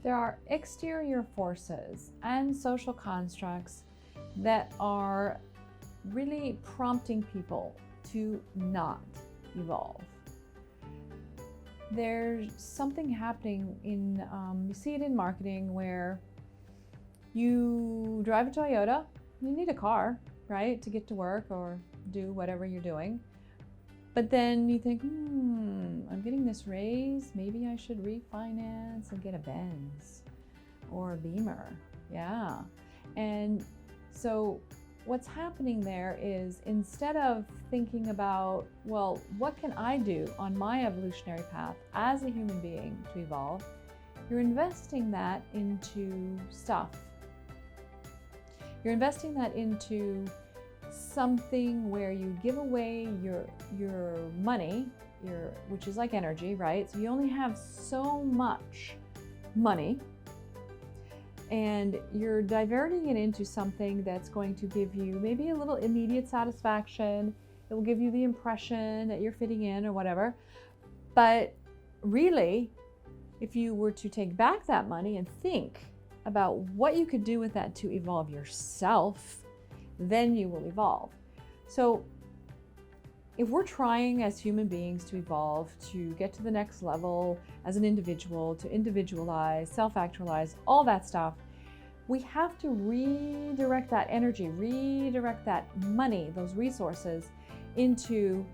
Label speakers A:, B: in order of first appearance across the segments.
A: There are exterior forces and social constructs that are really prompting people to not evolve. There's something happening in, you see it in marketing, where you drive a Toyota, you need a car, right, to get to work or do whatever you're doing. But then you think, I'm getting this raise, maybe I should refinance and get a Benz or a Beamer. Yeah. And so what's happening there is, instead of thinking about, well, what can I do on my evolutionary path as a human being to evolve, you're investing that into stuff. You're investing that into something where you give away your money, which is like energy, right? So you only have so much money, and you're diverting it into something that's going to give you maybe a little immediate satisfaction. It will give you the impression that you're fitting in or whatever. But really, if you were to take back that money and think about what you could do with that to evolve yourself, then you will evolve. So if we're trying as human beings to evolve, to get to the next level as an individual, to individualize, self-actualize, all that stuff, we have to redirect that energy, redirect that money, those resources, into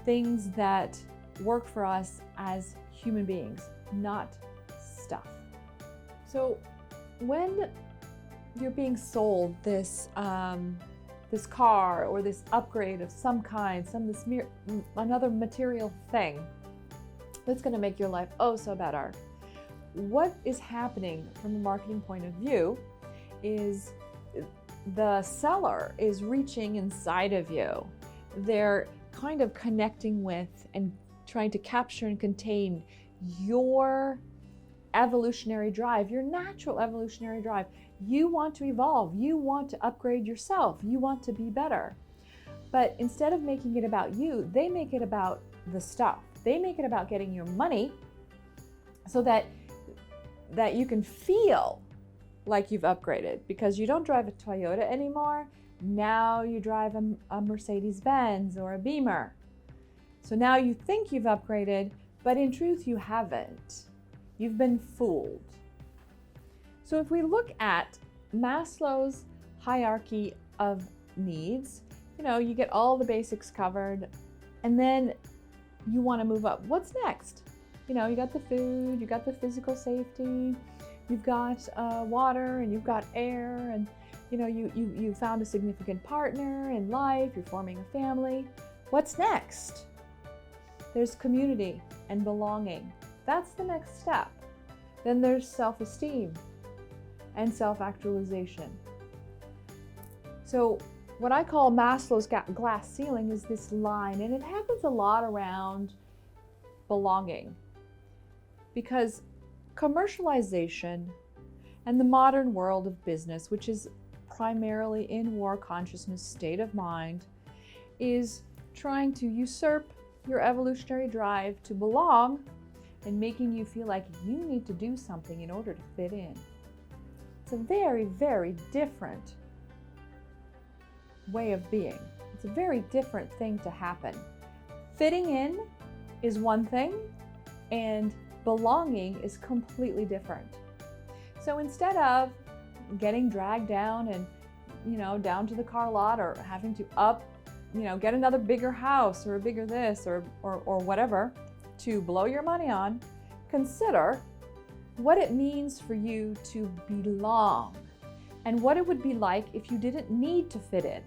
A: things that work for us as human beings, not stuff. So when you're being sold this car or this upgrade of some kind, another material thing that's going to make your life oh so better, what is happening from a marketing point of view is the seller is reaching inside of you. They're kind of connecting with and trying to capture and contain your evolutionary drive, your natural evolutionary drive. You want to evolve, you want to upgrade yourself, you want to be better. But instead of making it about you, they make it about the stuff. They make it about getting your money so that you can feel like you've upgraded, because you don't drive a Toyota anymore. Now you drive a Mercedes-Benz or a Beamer. So now you think you've upgraded, but in truth you haven't. You've been fooled. So if we look at Maslow's hierarchy of needs, you get all the basics covered, and then you want to move up. What's next? You got the food, you got the physical safety, you've got water, and you've got air, and you found a significant partner in life, you're forming a family. What's next? There's community and belonging. That's the next step. Then there's self-esteem and self-actualization. So what I call Maslow's glass ceiling is this line, and it happens a lot around belonging, because commercialization and the modern world of business, which is primarily in war consciousness state of mind, is trying to usurp your evolutionary drive to belong and making you feel like you need to do something in order to fit in. It's a very, very different way of being. It's a very different thing to happen. Fitting in is one thing, and belonging is completely different. So instead of getting dragged down and, down to the car lot, or having to get another bigger house or a bigger this or whatever to blow your money on, consider what it means for you to belong and what it would be like if you didn't need to fit in.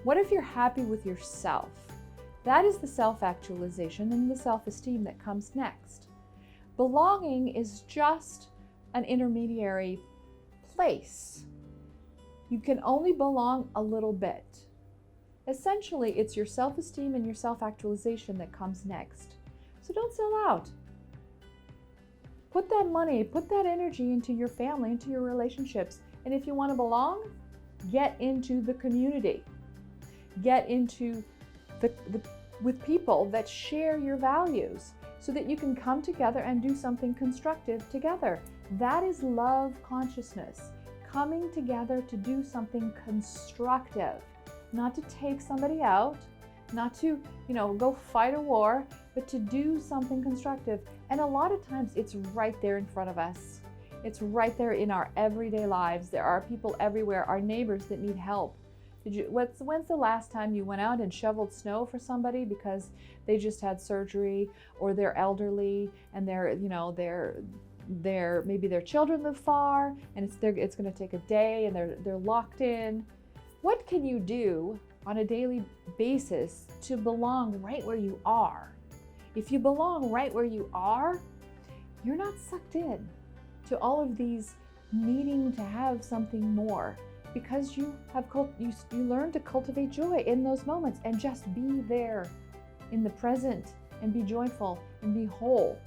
A: What if you're happy with yourself? That is the self-actualization and the self-esteem that comes next. Belonging is just an intermediary place. You can only belong a little bit. Essentially, it's your self-esteem and your self-actualization that comes next. So don't sell out. Put that money, put that energy into your family, into your relationships. And if you want to belong, get into the community. Get into with people that share your values. so that you can come together and do something constructive together. That is love consciousness, coming together to do something constructive, not to take somebody out, not to, go fight a war, but to do something constructive. And a lot of times it's right there in front of us. It's right there in our everyday lives. There are people everywhere, our neighbors that need help. When's the last time you went out and shoveled snow for somebody because they just had surgery, or they're elderly and maybe their children live far and it's going to take a day and they're locked in? What can you do on a daily basis to belong right where you are? If you belong right where you are, you're not sucked in to all of these needing to have something more, because you learn to cultivate joy in those moments and just be there in the present and be joyful and be whole.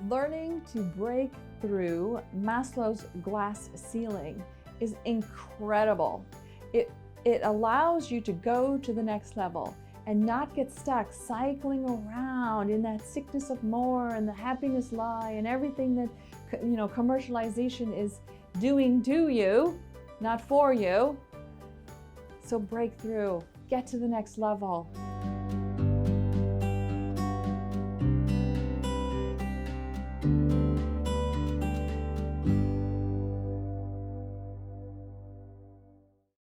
A: Learning to break through Maslow's glass ceiling is incredible. It allows you to go to the next level and not get stuck cycling around in that sickness of more and the happiness lie and everything that commercialization is doing to you, not for you. So break through, get to the next level.